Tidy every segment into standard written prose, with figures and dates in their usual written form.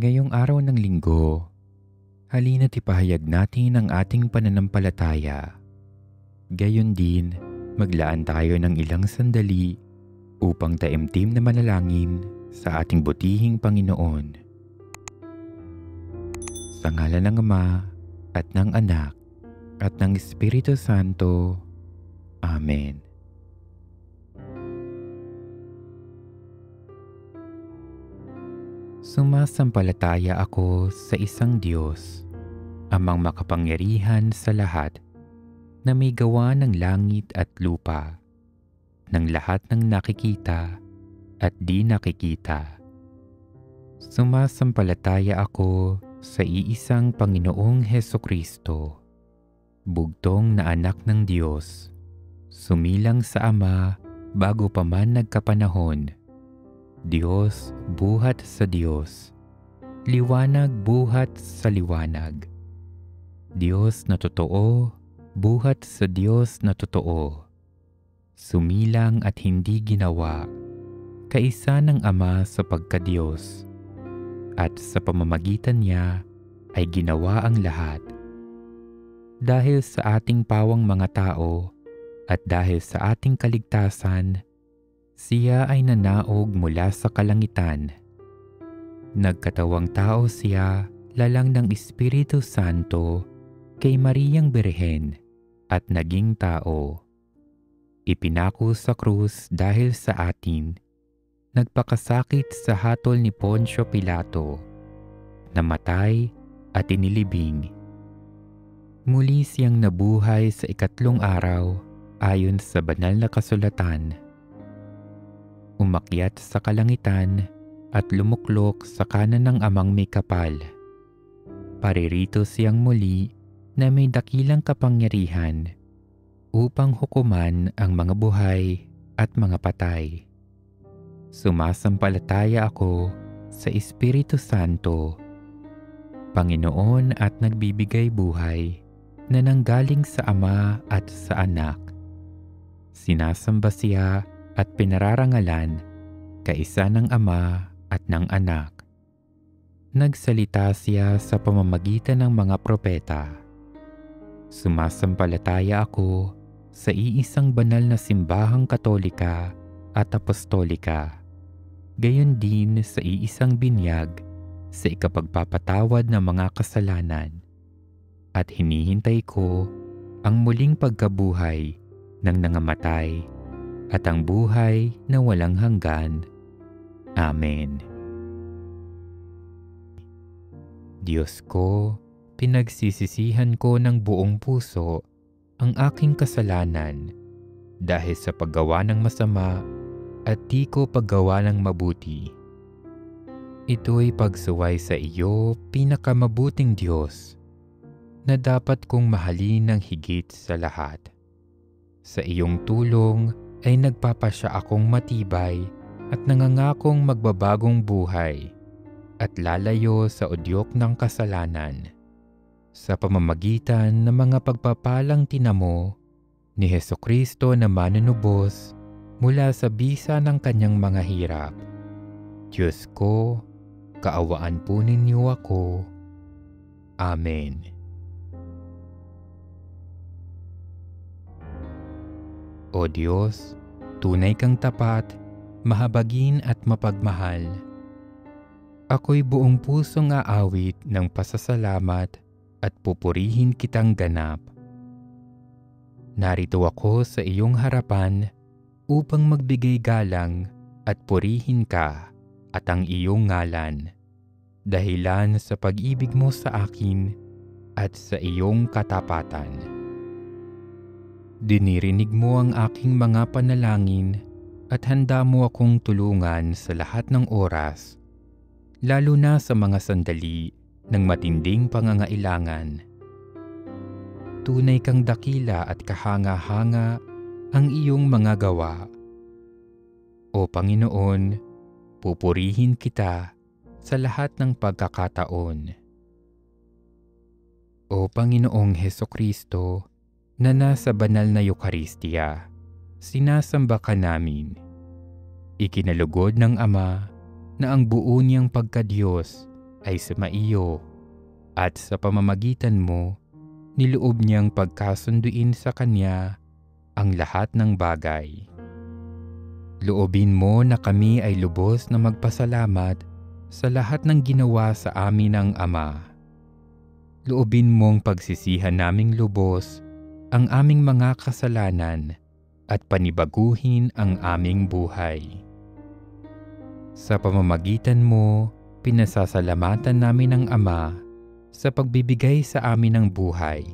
Ngayong araw ng linggo, halina't ipahayag natin ang ating pananampalataya. Gayon din, maglaan tayo ng ilang sandali upang taimtim na manalangin sa ating butihing Panginoon. Sa ngalan ng Ama at ng Anak at ng Espiritu Santo. Amen. Sumasampalataya ako sa isang Diyos, Amang makapangyarihan sa lahat, na may gawa ng langit at lupa, ng lahat ng nakikita at di nakikita. Sumasampalataya ako sa iisang Panginoong Hesukristo, bugtong na anak ng Diyos, sumilang sa Ama bago pa man nagkapanahon, Diyos buhat sa Diyos, liwanag buhat sa liwanag. Diyos na totoo, buhat sa Diyos na totoo. Sumilang at hindi ginawa, kaisa ng Ama sa pagkadiyos, at sa pamamagitan niya ay ginawa ang lahat. Dahil sa ating pawang mga tao at dahil sa ating kaligtasan, siya ay nanaog mula sa kalangitan. Nagkatawang tao siya lalang ng Espiritu Santo kay Mariang Birhen at naging tao. Ipinako sa krus dahil sa atin, nagpakasakit sa hatol ni Poncio Pilato, namatay at inilibing. Muli siyang nabuhay sa ikatlong araw ayon sa banal na kasulatan. Umakyat sa kalangitan at lumuklok sa kanan ng Amang may kapal. Paririto siyang muli na may dakilang kapangyarihan upang hukuman ang mga buhay at mga patay. Sumasampalataya ako sa Espiritu Santo, Panginoon at nagbibigay buhay na nanggaling sa Ama at sa Anak. Sinasamba siya at pinararangalan kaisa ng Ama at ng Anak. Nagsalita siya sa pamamagitan ng mga propeta. Sumasampalataya ako sa iisang banal na simbahang katolika at apostolika, gayon din sa iisang binyag sa ikapagpapatawad ng mga kasalanan, at hinihintay ko ang muling pagkabuhay ng nangamatay at ang buhay na walang hanggan. Amen. Diyos ko, pinagsisisihan ko ng buong puso ang aking kasalanan dahil sa paggawa ng masama at di ko paggawa ng mabuti. Ito'y pagsuway sa iyo, pinakamabuting Diyos, na dapat kong mahalin ng higit sa lahat. Sa iyong tulong ay nagpapasya akong matibay at nangangakong magbabagong buhay at lalayo sa udyok ng kasalanan. Sa pamamagitan ng mga pagpapalang tinamo ni Hesukristo na manunubos mula sa bisa ng kanyang mga hirap. Diyos ko, kaawaan po ninyo ako. Amen. O Diyos, tunay kang tapat, mahabagin at mapagmahal. Ako'y buong pusong aawit ng pasasalamat at pupurihin kitang ganap. Narito ako sa iyong harapan upang magbigay galang at purihin ka at ang iyong ngalan, dahilan sa pag-ibig mo sa akin at sa iyong katapatan. Dinirinig mo ang aking mga panalangin at handa mo akong tulungan sa lahat ng oras, lalo na sa mga sandali ng matinding pangangailangan. Tunay kang dakila at kahanga-hanga ang iyong mga gawa. O Panginoon, pupurihin kita sa lahat ng pagkakataon. O Panginoong Hesukristo, na nasa banal na Eucharistia, sinasamba ka namin. Ikinalugod ng Ama na ang buo niyang pagkadiyos ay sumaiyo, at sa pamamagitan mo, niloob niyang pagkasunduin sa Kanya ang lahat ng bagay. Loobin mo na kami ay lubos na magpasalamat sa lahat ng ginawa sa amin ng Ama. Loobin mong pagsisihan naming lubos ang aming mga kasalanan at panibaguhin ang aming buhay. Sa pamamagitan mo, pinasasalamatan namin ang Ama sa pagbibigay sa amin ng buhay.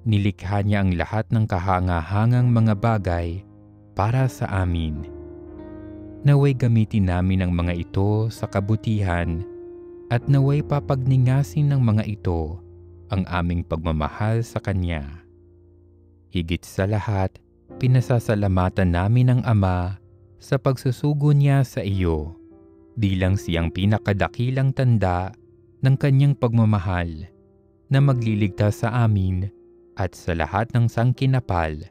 Nilikha niya ang lahat ng kahanga-hangang mga bagay para sa amin. Naway gamitin namin ang mga ito sa kabutihan at naway papagningasin ng mga ito ang aming pagmamahal sa Kanya. Higit sa lahat, pinasasalamatan namin ang Ama sa pagsusugo niya sa iyo bilang siyang pinakadakilang tanda ng Kanyang pagmamahal na magliligtas sa amin at sa lahat ng sangkinapal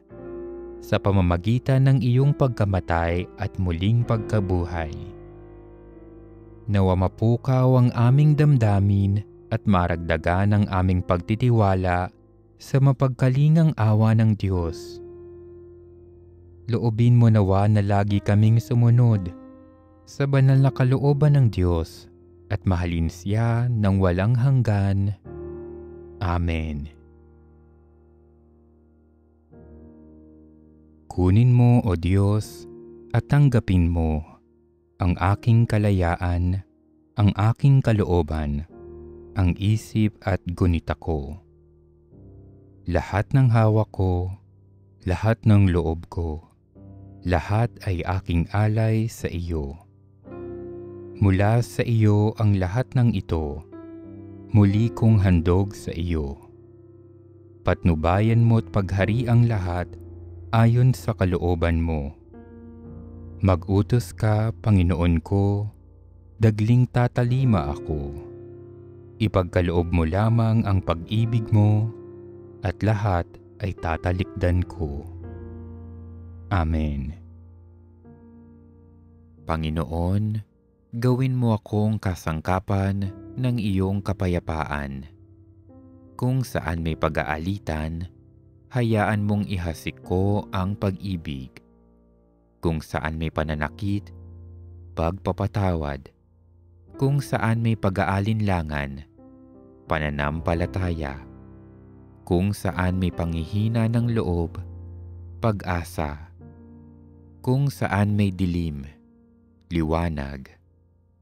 sa pamamagitan ng iyong pagkamatay at muling pagkabuhay. Nawa mapukaw ang aming damdamin at maragdagan ang aming pagtitiwala sa mapagkalingang awa ng Diyos. Loobin mo nawa na lagi kaming sumunod sa banal na kalooban ng Diyos at mahalin siya ng walang hanggan. Amen. Kunin mo, O Diyos, at tanggapin mo ang aking kalayaan, ang aking kalooban, ang isip at gunita ko. Lahat ng hawak ko, lahat ng loob ko, lahat ay aking alay sa iyo. Mula sa iyo ang lahat ng ito, muli kong handog sa iyo. Patnubayan mo't paghari ang lahat ayon sa kalooban mo. Mag-utos ka, Panginoon ko, dagling tatalima ako. Ipagkaloob mo lamang ang pag-ibig mo, at lahat ay tatalikdan ko. Amen. Panginoon, gawin mo akong kasangkapan ng iyong kapayapaan. Kung saan may pag-aalitan, hayaan mong ihasik ko ang pag-ibig. Kung saan may pananakit, pagpapatawad. Kung saan may pag-aalinlangan, pananampalataya. Kung saan may panghihina ng loob, pag-asa. Kung saan may dilim, liwanag.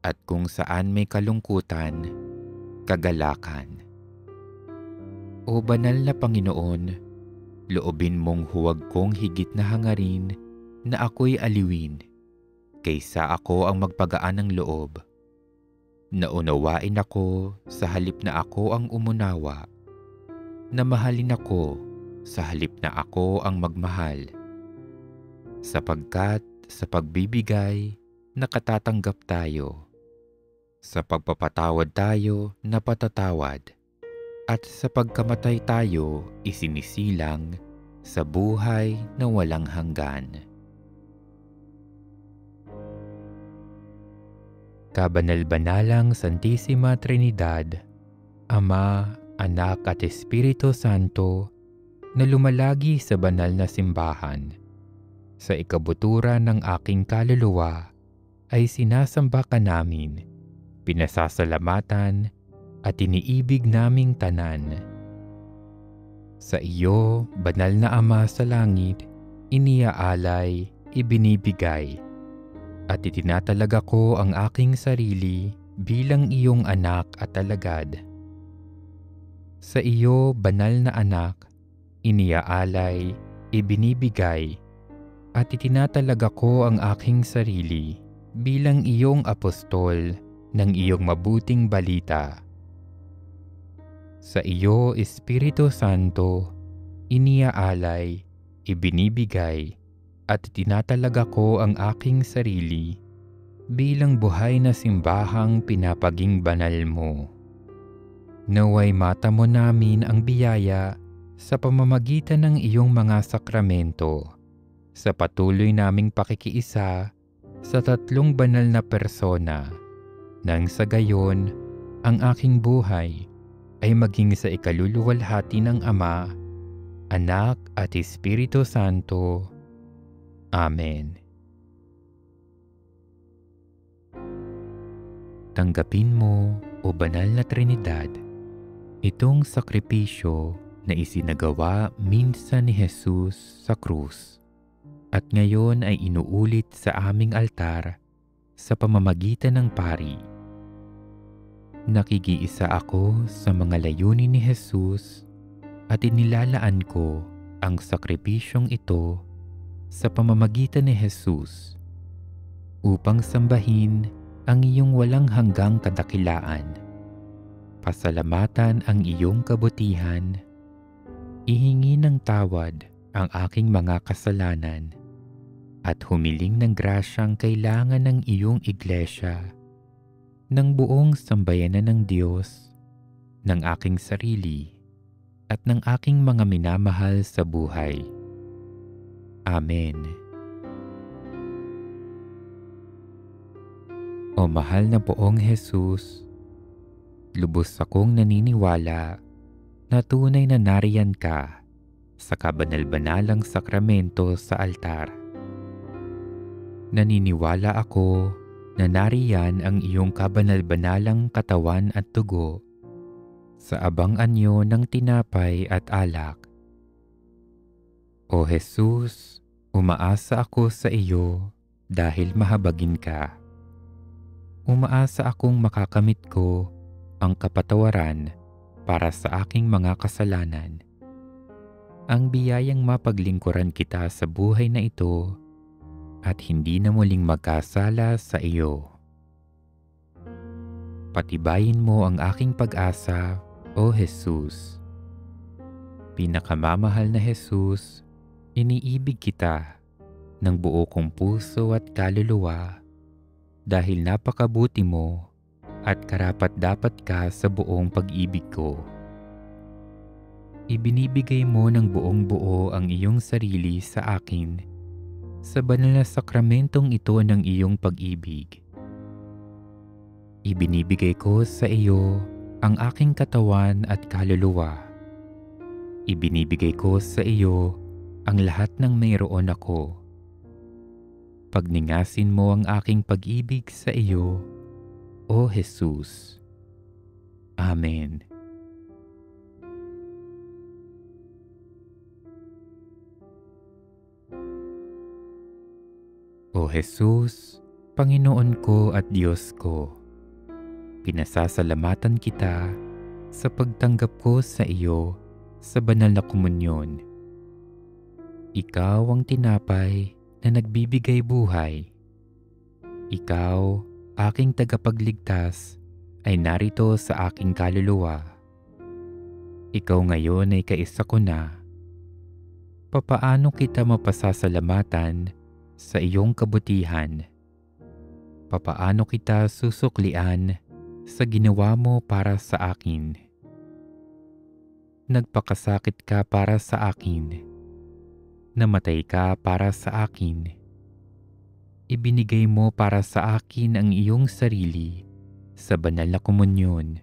At kung saan may kalungkutan, kagalakan. O banal na Panginoon, loobin mong huwag kong higit na hangarin na ako'y aliwin, kaysa ako ang magpagaan ng loob. Naunawain ako sa halip na ako ang umunawa, na mahalin ako sa halip na ako ang magmahal. Sapagkat sa pagbibigay, nakatatanggap tayo. Sa pagpapatawad tayo, napatatawad. At sa pagkamatay tayo, isinisilang sa buhay na walang hanggan. Kabanal-banalang Santissima Trinidad, Ama, Anak at Espiritu Santo, na lumalagi sa banal na simbahan, sa ikabuturan ng aking kaluluwa ay sinasamba ka namin, pinasasalamatan at iniibig naming tanan. Sa iyo, banal na Ama sa langit, iniaalay, ibinibigay, at itinatalaga ko ang aking sarili bilang iyong anak at alagad. Sa iyo, banal na anak, iniaalay, ibinibigay, at itinatalaga ko ang aking sarili bilang iyong apostol ng iyong mabuting balita. Sa iyo, Espiritu Santo, iniaalay, ibinibigay, at tinatalaga ko ang aking sarili bilang buhay na simbahang pinapaging banal mo. Naway matamo namin ang biyaya sa pamamagitan ng iyong mga sakramento, sa patuloy naming pakikiisa sa tatlong banal na persona, nang sa gayon ang aking buhay ay maging sa ikaluluwalhati ng Ama, Anak at Espiritu Santo. Amen. Tanggapin mo, o Banal na Trinidad, itong sakripisyo na isinagawa minsan ni Jesus sa krus at ngayon ay inuulit sa aming altar sa pamamagitan ng pari. Nakikiisa ako sa mga layunin ni Jesus at inilalaan ko ang sakripisyong ito sa pamamagitan ni Jesus upang sambahin ang iyong walang hanggang kadakilaan, pasalamatan ang iyong kabutihan, ihingi ng tawad ang aking mga kasalanan, at humiling ng grasyang kailangan ng iyong iglesia, ng buong sambayanan ng Diyos, ng aking sarili, at ng aking mga minamahal sa buhay. Amen. O mahal na Poong Jesus, lubos akong naniniwala na tunay na nariyan ka sa kabanal-banalang sakramento sa altar. Naniniwala ako na nariyan ang iyong kabanal-banalang katawan at dugo sa abang-anyo ng tinapay at alak. O Jesus, umaasa ako sa iyo dahil mahabagin ka. Umaasa akong makakamit ko ang kapatawaran para sa aking mga kasalanan. Ang biyayang mapaglingkuran kita sa buhay na ito at hindi na muling magkasala sa iyo. Patibayin mo ang aking pag-asa, O Jesus. Pinakamamahal na Jesus, iniibig kita ng buo kong puso at kaluluwa dahil napakabuti mo at karapat-dapat ka sa buong pag-ibig ko. Ibinibigay mo ng buong buo ang iyong sarili sa akin sa banal na sakramentong ito ng iyong pag-ibig. Ibinibigay ko sa iyo ang aking katawan at kaluluwa. Ibinibigay ko sa iyo ang lahat ng mayroon ako. Pagningasin mo ang aking pag-ibig sa iyo, O Jesus. Amen. O Jesus, Panginoon ko at Diyos ko, pinasasalamatan kita sa pagtanggap ko sa iyo sa banal na komunyon. Ikaw ang tinapay na nagbibigay buhay. Ikaw, aking tagapagligtas, ay narito sa aking kaluluwa. Ikaw ngayon ay kaisa ko na. Papaano kita mapasasalamatan sa iyong kabutihan? Papaano kita susuklian sa ginawa mo para sa akin? Nagpakasakit ka para sa akin. Namatay ka para sa akin. Ibinigay mo para sa akin ang iyong sarili sa banal na komunyon.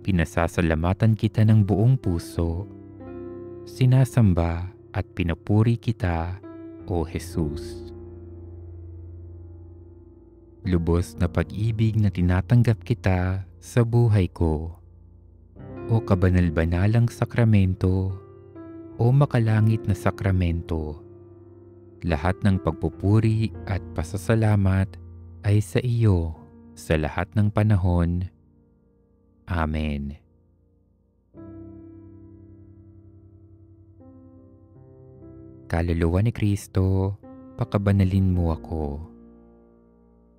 Pinasasalamatan kita ng buong puso. Sinasamba at pinupuri kita, O Jesus. Lubos na pag-ibig na tinatanggap kita sa buhay ko. O kabanal-banalang sakramento, O makalangit na sakramento, lahat ng pagpupuri at pasasalamat ay sa iyo sa lahat ng panahon. Amen. Kaluluwa ni Kristo, pakabanalin mo ako.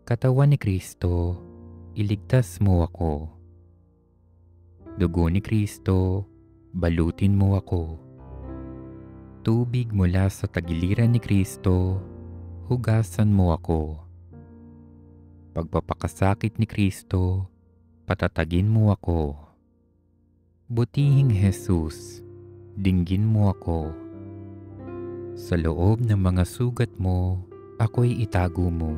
Katawan ni Kristo, iligtas mo ako. Dugo ni Kristo, balutin mo ako. Tubig mula sa tagiliran ni Kristo, hugasan mo ako. Pagpapakasakit ni Kristo, patatagin mo ako. Butihing Jesus, dinggin mo ako. Sa loob ng mga sugat mo, ako'y itago mo.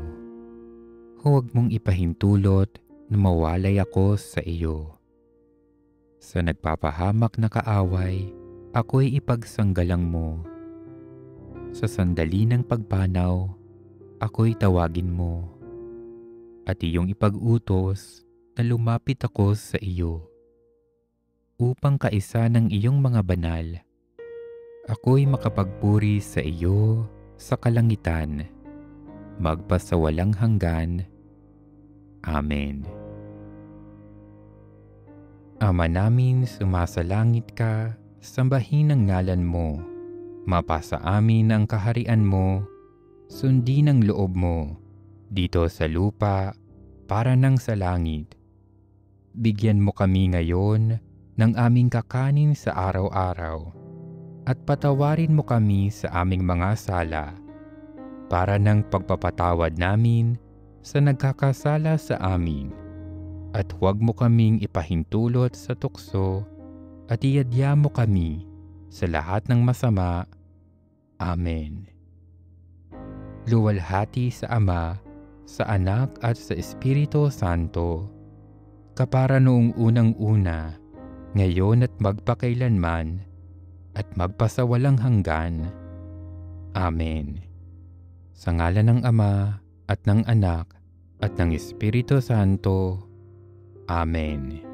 Huwag mong ipahintulot na mawalay ako sa iyo. Sa nagpapahamak na kaaway, ako'y ipagsanggalang mo. Sa sandali ng pagpanaw, ako'y tawagin mo. At iyong ipag-utos na lumapit ako sa iyo. Upang kaisa ng iyong mga banal, ako'y makapagpuri sa iyo sa kalangitan, magpasawalang hanggan. Amen. Ama namin, sumasalangit ka, sambahin ang ngalan mo. Mapasa amin ang kaharian mo, sundin ang loob mo, dito sa lupa para nang sa langit. Bigyan mo kami ngayon ng aming kakanin sa araw-araw, at patawarin mo kami sa aming mga sala, para ng pagpapatawad namin sa nagkakasala sa amin. At huwag mo kaming ipahintulot sa tukso, at iadya mo kami sa lahat ng masama. Amen. Luwalhati sa Ama, sa Anak at sa Espiritu Santo, kapara noong unang-una, ngayon at magpakailanman, at magpasawalang hanggan. Amen. Sa ngalan ng Ama, at ng Anak, at ng Espiritu Santo. Amen.